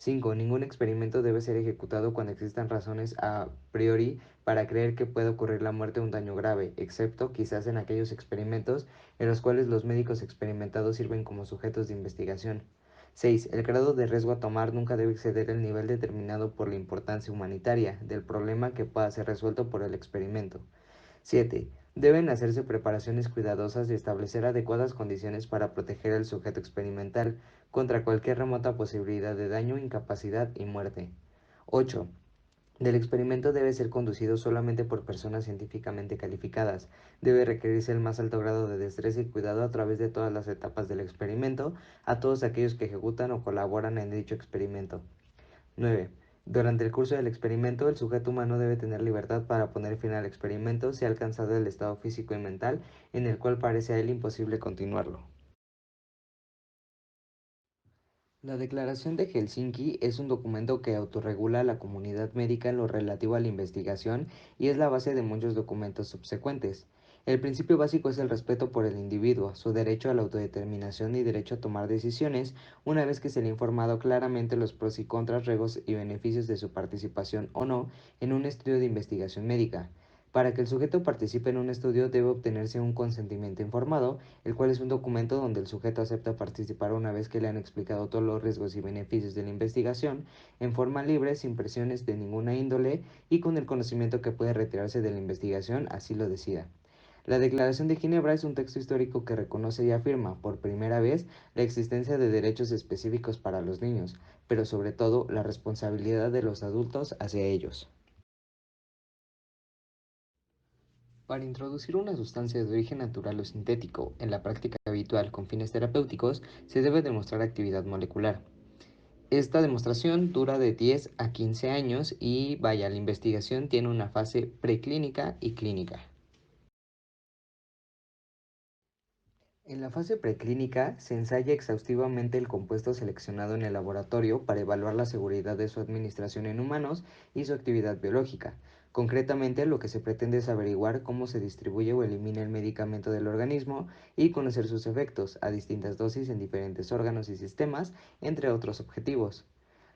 5. Ningún experimento debe ser ejecutado cuando existan razones a priori para creer que puede ocurrir la muerte o un daño grave, excepto quizás en aquellos experimentos en los cuales los médicos experimentados sirven como sujetos de investigación. 6. El grado de riesgo a tomar nunca debe exceder el nivel determinado por la importancia humanitaria del problema que pueda ser resuelto por el experimento. 7. Deben hacerse preparaciones cuidadosas y establecer adecuadas condiciones para proteger al sujeto experimental contra cualquier remota posibilidad de daño, incapacidad y muerte. 8. Del experimento debe ser conducido solamente por personas científicamente calificadas. Debe requerirse el más alto grado de destreza y cuidado a través de todas las etapas del experimento a todos aquellos que ejecutan o colaboran en dicho experimento. 9. Durante el curso del experimento, el sujeto humano debe tener libertad para poner fin al experimento si ha alcanzado el estado físico y mental en el cual parece a él imposible continuarlo. La Declaración de Helsinki es un documento que autorregula a la comunidad médica en lo relativo a la investigación y es la base de muchos documentos subsecuentes. El principio básico es el respeto por el individuo, su derecho a la autodeterminación y derecho a tomar decisiones una vez que se le ha informado claramente los pros y contras, riesgos y beneficios de su participación o no en un estudio de investigación médica. Para que el sujeto participe en un estudio debe obtenerse un consentimiento informado, el cual es un documento donde el sujeto acepta participar una vez que le han explicado todos los riesgos y beneficios de la investigación, en forma libre, sin presiones de ninguna índole y con el conocimiento que puede retirarse de la investigación, así lo decida. La Declaración de Ginebra es un texto histórico que reconoce y afirma, por primera vez, la existencia de derechos específicos para los niños, pero sobre todo la responsabilidad de los adultos hacia ellos. Para introducir una sustancia de origen natural o sintético en la práctica habitual con fines terapéuticos, se debe demostrar actividad molecular. Esta demostración dura de 10 a 15 años y vaya, la investigación tiene una fase preclínica y clínica. En la fase preclínica se ensaya exhaustivamente el compuesto seleccionado en el laboratorio para evaluar la seguridad de su administración en humanos y su actividad biológica. Concretamente, lo que se pretende es averiguar cómo se distribuye o elimina el medicamento del organismo y conocer sus efectos a distintas dosis en diferentes órganos y sistemas, entre otros objetivos.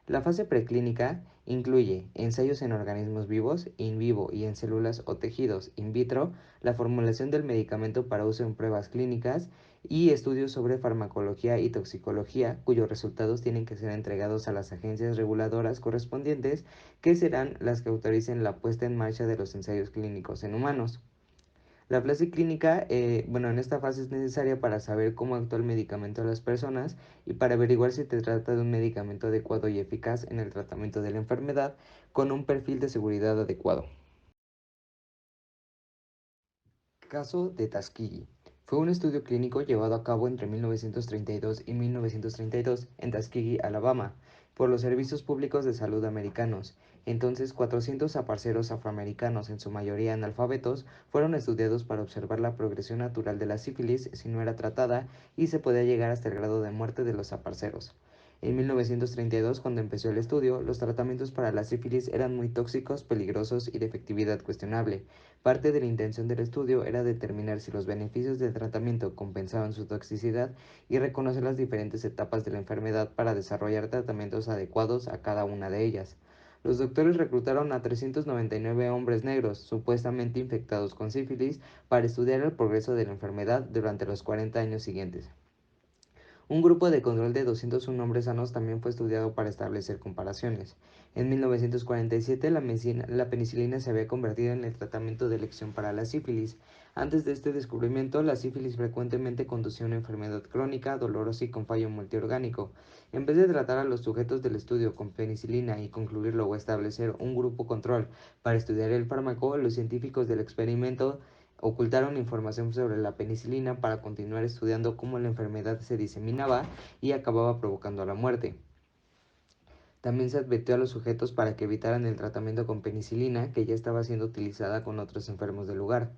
La fase preclínica incluye ensayos en organismos vivos, in vivo y en células o tejidos in vitro, la formulación del medicamento para uso en pruebas clínicas y estudios sobre farmacología y toxicología, cuyos resultados tienen que ser entregados a las agencias reguladoras correspondientes, que serán las que autoricen la puesta en marcha de los ensayos clínicos en humanos. La fase clínica, en esta fase es necesaria para saber cómo actúa el medicamento a las personas y para averiguar si se trata de un medicamento adecuado y eficaz en el tratamiento de la enfermedad con un perfil de seguridad adecuado. Caso de Tuskegee. Fue un estudio clínico llevado a cabo entre 1932 y 1932 en Tuskegee, Alabama, por los Servicios Públicos de Salud americanos. Entonces, 400 aparceros afroamericanos, en su mayoría analfabetos, fueron estudiados para observar la progresión natural de la sífilis si no era tratada y se podía llegar hasta el grado de muerte de los aparceros. En 1932, cuando empezó el estudio, los tratamientos para la sífilis eran muy tóxicos, peligrosos y de efectividad cuestionable. Parte de la intención del estudio era determinar si los beneficios del tratamiento compensaban su toxicidad y reconocer las diferentes etapas de la enfermedad para desarrollar tratamientos adecuados a cada una de ellas. Los doctores reclutaron a 399 hombres negros, supuestamente infectados con sífilis, para estudiar el progreso de la enfermedad durante los 40 años siguientes. Un grupo de control de 201 hombres sanos también fue estudiado para establecer comparaciones. En 1947, la penicilina se había convertido en el tratamiento de elección para la sífilis. Antes de este descubrimiento, la sífilis frecuentemente conducía a una enfermedad crónica, dolorosa y con fallo multiorgánico. En vez de tratar a los sujetos del estudio con penicilina y concluirlo o establecer un grupo control para estudiar el fármaco, los científicos del experimento ocultaron información sobre la penicilina para continuar estudiando cómo la enfermedad se diseminaba y acababa provocando la muerte. También se advirtió a los sujetos para que evitaran el tratamiento con penicilina, que ya estaba siendo utilizada con otros enfermos del lugar.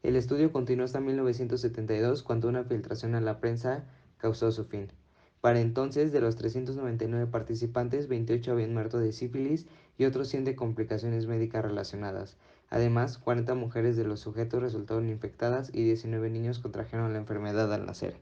El estudio continuó hasta 1972, cuando una filtración a la prensa causó su fin. Para entonces, de los 399 participantes, 28 habían muerto de sífilis y otros 100 de complicaciones médicas relacionadas. Además, 40 mujeres de los sujetos resultaron infectadas y 19 niños contrajeron la enfermedad al nacer.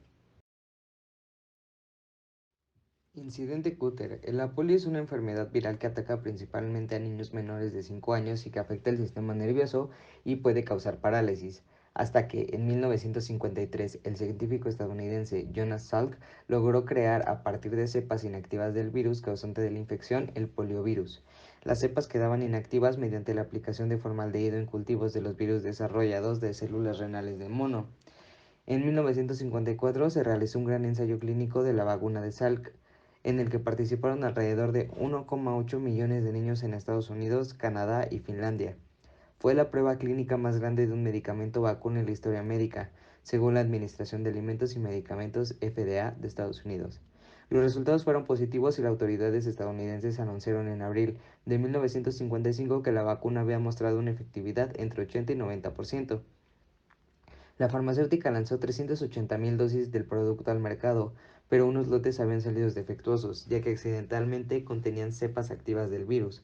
Incidente Cutter. La polio es una enfermedad viral que ataca principalmente a niños menores de 5 años y que afecta el sistema nervioso y puede causar parálisis. hasta que en 1953 el científico estadounidense Jonas Salk logró crear a partir de cepas inactivas del virus causante de la infección el poliovirus. Las cepas quedaban inactivas mediante la aplicación de formaldehído en cultivos de los virus desarrollados de células renales de mono. En 1954 se realizó un gran ensayo clínico de la vacuna de Salk, en el que participaron alrededor de 1,8 millones de niños en Estados Unidos, Canadá y Finlandia. Fue la prueba clínica más grande de un medicamento vacuna en la historia médica, según la Administración de Alimentos y Medicamentos FDA de Estados Unidos. Los resultados fueron positivos y las autoridades estadounidenses anunciaron en abril de 1955 que la vacuna había mostrado una efectividad entre 80 y 90%. La farmacéutica lanzó 380.000 dosis del producto al mercado, pero unos lotes habían salido defectuosos, ya que accidentalmente contenían cepas activas del virus.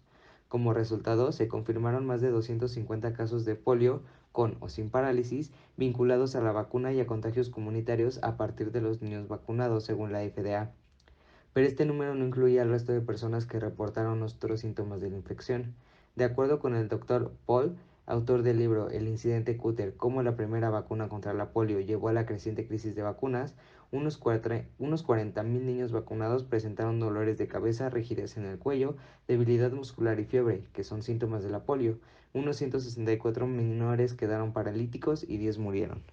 Como resultado, se confirmaron más de 250 casos de polio, con o sin parálisis, vinculados a la vacuna y a contagios comunitarios a partir de los niños vacunados, según la FDA. Pero este número no incluía al resto de personas que reportaron otros síntomas de la infección. De acuerdo con el Dr. Paul, autor del libro El incidente Cutter, cómo la primera vacuna contra la polio llevó a la creciente crisis de vacunas, unos 40.000 niños vacunados presentaron dolores de cabeza, rigidez en el cuello, debilidad muscular y fiebre, que son síntomas de la polio. Unos 164 menores quedaron paralíticos y 10 murieron.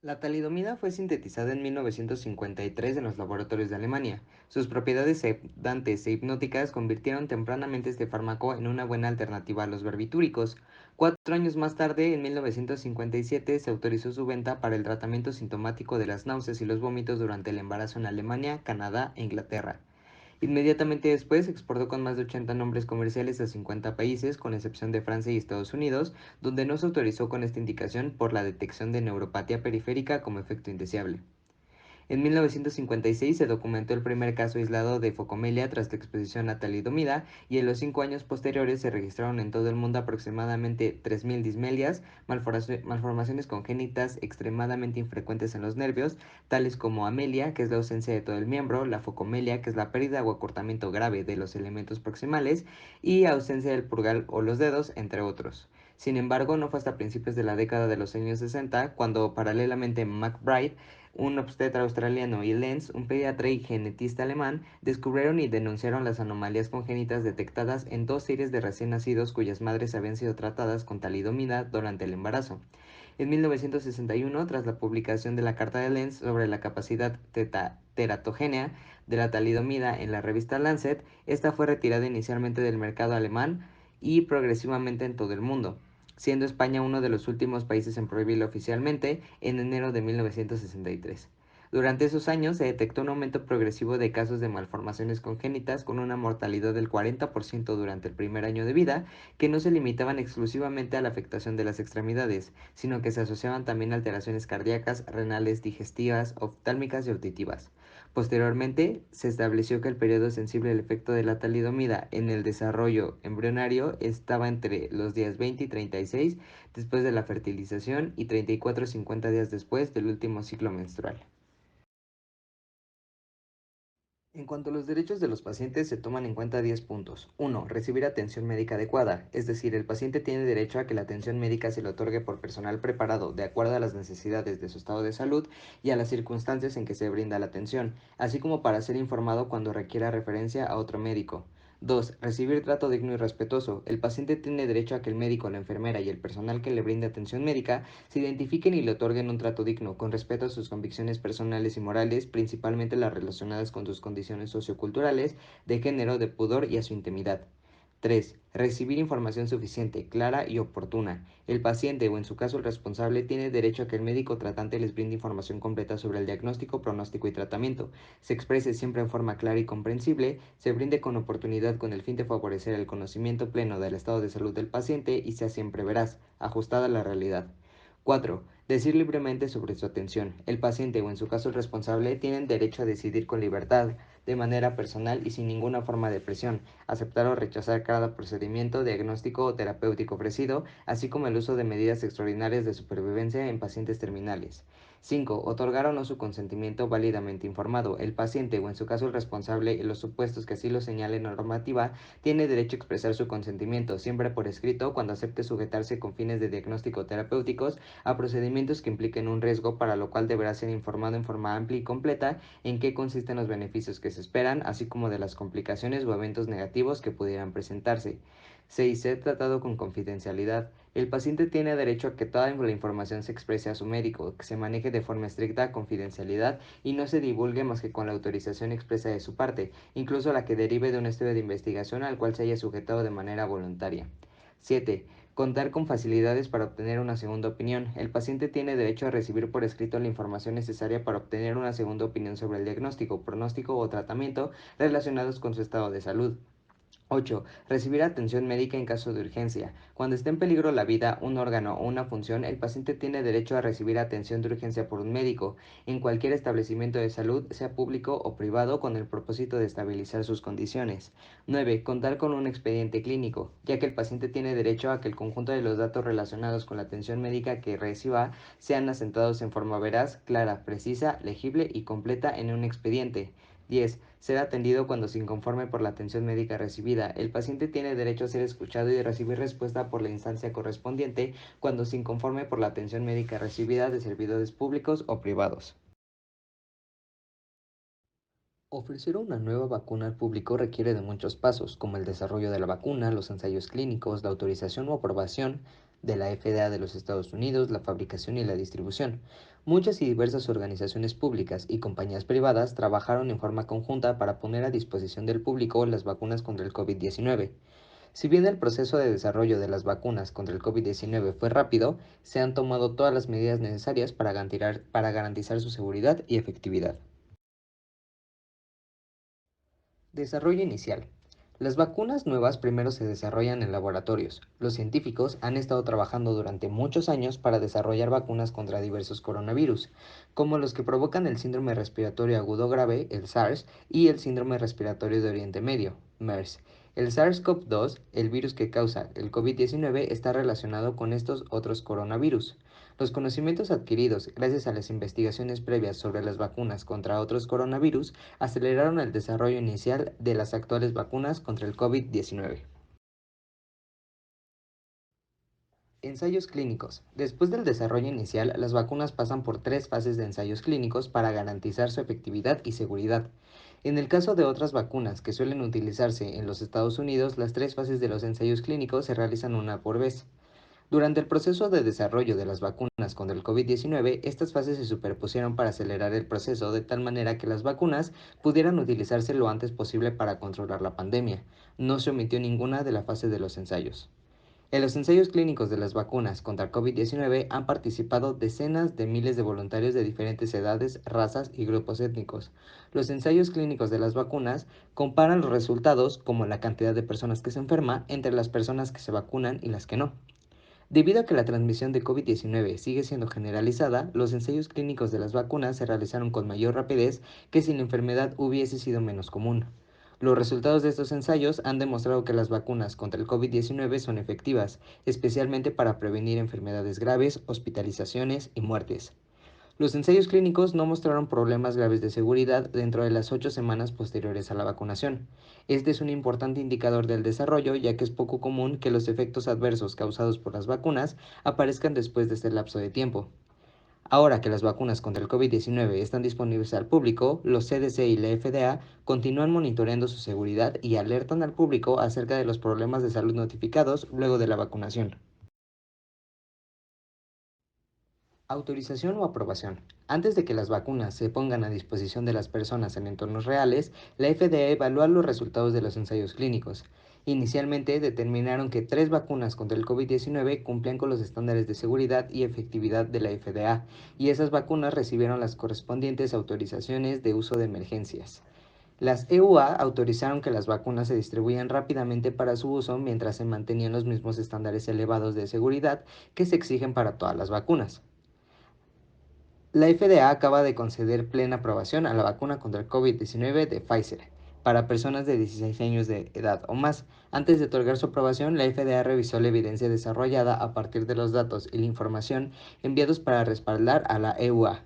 La talidomida fue sintetizada en 1953 en los laboratorios de Alemania. Sus propiedades sedantes e hipnóticas convirtieron tempranamente este fármaco en una buena alternativa a los barbitúricos. 4 años más tarde, en 1957, se autorizó su venta para el tratamiento sintomático de las náuseas y los vómitos durante el embarazo en Alemania, Canadá e Inglaterra. Inmediatamente después exportó con más de 80 nombres comerciales a 50 países, con excepción de Francia y Estados Unidos, donde no se autorizó con esta indicación por la detección de neuropatía periférica como efecto indeseable. En 1956 se documentó el primer caso aislado de focomelia tras la exposición a talidomida y en los 5 años posteriores se registraron en todo el mundo aproximadamente 3.000 dismelias, malformaciones congénitas extremadamente infrecuentes en los nervios, tales como amelia, que es la ausencia de todo el miembro, la focomelia, que es la pérdida o acortamiento grave de los elementos proximales, y ausencia del pulgar o los dedos, entre otros. Sin embargo, no fue hasta principios de la década de los años 60 cuando paralelamente McBride, un obstetra australiano, y Lenz, un pediatra y genetista alemán, descubrieron y denunciaron las anomalías congénitas detectadas en 2 series de recién nacidos cuyas madres habían sido tratadas con talidomida durante el embarazo. En 1961, tras la publicación de la carta de Lenz sobre la capacidad teratogénea de la talidomida en la revista Lancet, esta fue retirada inicialmente del mercado alemán y progresivamente en todo el mundo, siendo España uno de los últimos países en prohibirlo oficialmente en enero de 1963. Durante esos años se detectó un aumento progresivo de casos de malformaciones congénitas con una mortalidad del 40% durante el primer año de vida, que no se limitaban exclusivamente a la afectación de las extremidades, sino que se asociaban también a alteraciones cardíacas, renales, digestivas, oftálmicas y auditivas. Posteriormente, se estableció que el periodo sensible al efecto de la talidomida en el desarrollo embrionario estaba entre los días 20 y 36 después de la fertilización y 34 a 50 días después del último ciclo menstrual. En cuanto a los derechos de los pacientes, se toman en cuenta 10 puntos. 1. Recibir atención médica adecuada, es decir, el paciente tiene derecho a que la atención médica se le otorgue por personal preparado de acuerdo a las necesidades de su estado de salud y a las circunstancias en que se brinda la atención, así como para ser informado cuando requiera referencia a otro médico. 2. Recibir trato digno y respetuoso. El paciente tiene derecho a que el médico, la enfermera y el personal que le brinde atención médica se identifiquen y le otorguen un trato digno, con respeto a sus convicciones personales y morales, principalmente las relacionadas con sus condiciones socioculturales, de género, de pudor y a su intimidad. 3. Recibir información suficiente, clara y oportuna. El paciente o en su caso el responsable tiene derecho a que el médico tratante les brinde información completa sobre el diagnóstico, pronóstico y tratamiento, se exprese siempre en forma clara y comprensible, se brinde con oportunidad con el fin de favorecer el conocimiento pleno del estado de salud del paciente y sea siempre veraz, ajustada a la realidad. 4. Decir libremente sobre su atención. El paciente o en su caso el responsable tienen derecho a decidir con libertad, de manera personal y sin ninguna forma de presión, aceptar o rechazar cada procedimiento diagnóstico o terapéutico ofrecido, así como el uso de medidas extraordinarias de supervivencia en pacientes terminales. 5. Otorgar o no su consentimiento válidamente informado. El paciente o en su caso el responsable en los supuestos que así lo señale la normativa tiene derecho a expresar su consentimiento, siempre por escrito, cuando acepte sujetarse con fines de diagnóstico terapéuticos a procedimientos que impliquen un riesgo, para lo cual deberá ser informado en forma amplia y completa en qué consisten los beneficios que se esperan, así como de las complicaciones o eventos negativos que pudieran presentarse. 6. Ser tratado con confidencialidad. El paciente tiene derecho a que toda la información se exprese a su médico, que se maneje de forma estricta confidencialidad y no se divulgue más que con la autorización expresa de su parte, incluso la que derive de un estudio de investigación al cual se haya sujetado de manera voluntaria. 7. Contar con facilidades para obtener una segunda opinión. El paciente tiene derecho a recibir por escrito la información necesaria para obtener una segunda opinión sobre el diagnóstico, pronóstico o tratamiento relacionados con su estado de salud. 8. Recibir atención médica en caso de urgencia. Cuando esté en peligro la vida, un órgano o una función, el paciente tiene derecho a recibir atención de urgencia por un médico en cualquier establecimiento de salud, sea público o privado, con el propósito de estabilizar sus condiciones. 9. Contar con un expediente clínico, ya que el paciente tiene derecho a que el conjunto de los datos relacionados con la atención médica que reciba sean asentados en forma veraz, clara, precisa, legible y completa en un expediente. 10. Ser atendido cuando se inconforme por la atención médica recibida. El paciente tiene derecho a ser escuchado y recibir respuesta por la instancia correspondiente cuando se inconforme por la atención médica recibida de servidores públicos o privados. Ofrecer una nueva vacuna al público requiere de muchos pasos, como el desarrollo de la vacuna, los ensayos clínicos, la autorización o aprobación de la FDA de los Estados Unidos, la fabricación y la distribución. Muchas y diversas organizaciones públicas y compañías privadas trabajaron en forma conjunta para poner a disposición del público las vacunas contra el COVID-19. Si bien el proceso de desarrollo de las vacunas contra el COVID-19 fue rápido, se han tomado todas las medidas necesarias para garantizar su seguridad y efectividad. Desarrollo inicial. Las vacunas nuevas primero se desarrollan en laboratorios. Los científicos han estado trabajando durante muchos años para desarrollar vacunas contra diversos coronavirus, como los que provocan el síndrome respiratorio agudo grave, el SARS, y el síndrome respiratorio de Oriente Medio, MERS. El SARS-CoV-2, el virus que causa el COVID-19, está relacionado con estos otros coronavirus. Los conocimientos adquiridos gracias a las investigaciones previas sobre las vacunas contra otros coronavirus aceleraron el desarrollo inicial de las actuales vacunas contra el COVID-19. Ensayos clínicos. Después del desarrollo inicial, las vacunas pasan por 3 fases de ensayos clínicos para garantizar su efectividad y seguridad. En el caso de otras vacunas que suelen utilizarse en los Estados Unidos, las 3 fases de los ensayos clínicos se realizan una por vez. Durante el proceso de desarrollo de las vacunas contra el COVID-19, estas fases se superpusieron para acelerar el proceso de tal manera que las vacunas pudieran utilizarse lo antes posible para controlar la pandemia. No se omitió ninguna de la fase de los ensayos. En los ensayos clínicos de las vacunas contra el COVID-19 han participado decenas de miles de voluntarios de diferentes edades, razas y grupos étnicos. Los ensayos clínicos de las vacunas comparan los resultados, como la cantidad de personas que se enferma, entre las personas que se vacunan y las que no. Debido a que la transmisión de COVID-19 sigue siendo generalizada, los ensayos clínicos de las vacunas se realizaron con mayor rapidez que si la enfermedad hubiese sido menos común. Los resultados de estos ensayos han demostrado que las vacunas contra el COVID-19 son efectivas, especialmente para prevenir enfermedades graves, hospitalizaciones y muertes. Los ensayos clínicos no mostraron problemas graves de seguridad dentro de las 8 semanas posteriores a la vacunación. Este es un importante indicador del desarrollo, ya que es poco común que los efectos adversos causados por las vacunas aparezcan después de este lapso de tiempo. Ahora que las vacunas contra el COVID-19 están disponibles al público, los CDC y la FDA continúan monitoreando su seguridad y alertan al público acerca de los problemas de salud notificados luego de la vacunación. Autorización o aprobación. Antes de que las vacunas se pongan a disposición de las personas en entornos reales, la FDA evalúa los resultados de los ensayos clínicos. Inicialmente determinaron que 3 vacunas contra el COVID-19 cumplían con los estándares de seguridad y efectividad de la FDA, y esas vacunas recibieron las correspondientes autorizaciones de uso de emergencias. Las EUA autorizaron que las vacunas se distribuyan rápidamente para su uso mientras se mantenían los mismos estándares elevados de seguridad que se exigen para todas las vacunas. La FDA acaba de conceder plena aprobación a la vacuna contra el COVID-19 de Pfizer para personas de 16 años de edad o más. Antes de otorgar su aprobación, la FDA revisó la evidencia desarrollada a partir de los datos y la información enviados para respaldar a la EUA.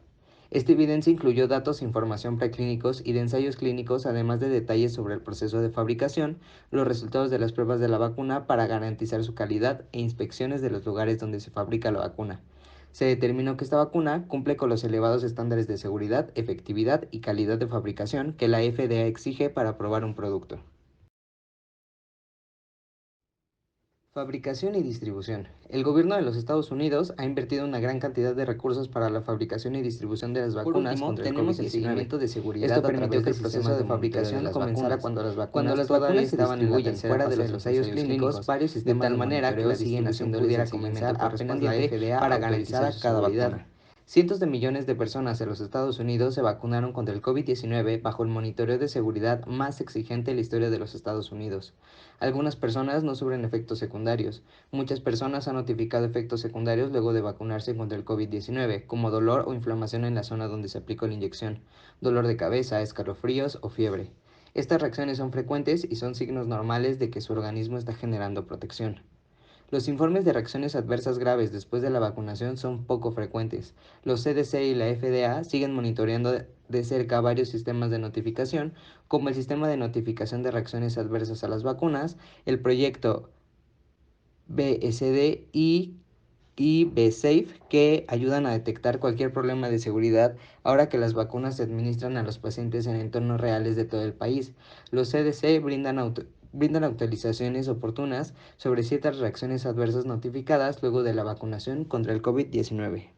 Esta evidencia incluyó datos e información preclínicos y de ensayos clínicos, además de detalles sobre el proceso de fabricación, los resultados de las pruebas de la vacuna para garantizar su calidad e inspecciones de los lugares donde se fabrica la vacuna. Se determinó que esta vacuna cumple con los elevados estándares de seguridad, efectividad y calidad de fabricación que la FDA exige para aprobar un producto. Fabricación y distribución. El gobierno de los Estados Unidos ha invertido una gran cantidad de recursos para la fabricación y distribución de las vacunas. Por último, contra el tenemos el COVID-19. seguimiento de seguridad. Esto permitió que el proceso de fabricación comenzara cuando las vacunas todavía se estaban en la distribuyen tercera fuera de fase los ensayos clínicos, varios de sistemas tal de manera que monitoreo la siguen distribución haciéndoles pudiera el seguimiento comenzar apenas la correspondiente FDA para garantizar garantizar cada cada vacuna. vacuna. Cientos de millones de personas en los Estados Unidos se vacunaron contra el COVID-19 bajo el monitoreo de seguridad más exigente en la historia de los Estados Unidos. Algunas personas no sufren efectos secundarios. Muchas personas han notificado efectos secundarios luego de vacunarse contra el COVID-19, como dolor o inflamación en la zona donde se aplicó la inyección, dolor de cabeza, escalofríos o fiebre. Estas reacciones son frecuentes y son signos normales de que su organismo está generando protección. Los informes de reacciones adversas graves después de la vacunación son poco frecuentes. Los CDC y la FDA siguen monitoreando de cerca varios sistemas de notificación, como el sistema de notificación de reacciones adversas a las vacunas, el proyecto BSD y BSafe, que ayudan a detectar cualquier problema de seguridad ahora que las vacunas se administran a los pacientes en entornos reales de todo el país. Los CDC brindan actualizaciones oportunas sobre ciertas reacciones adversas notificadas luego de la vacunación contra el COVID-19.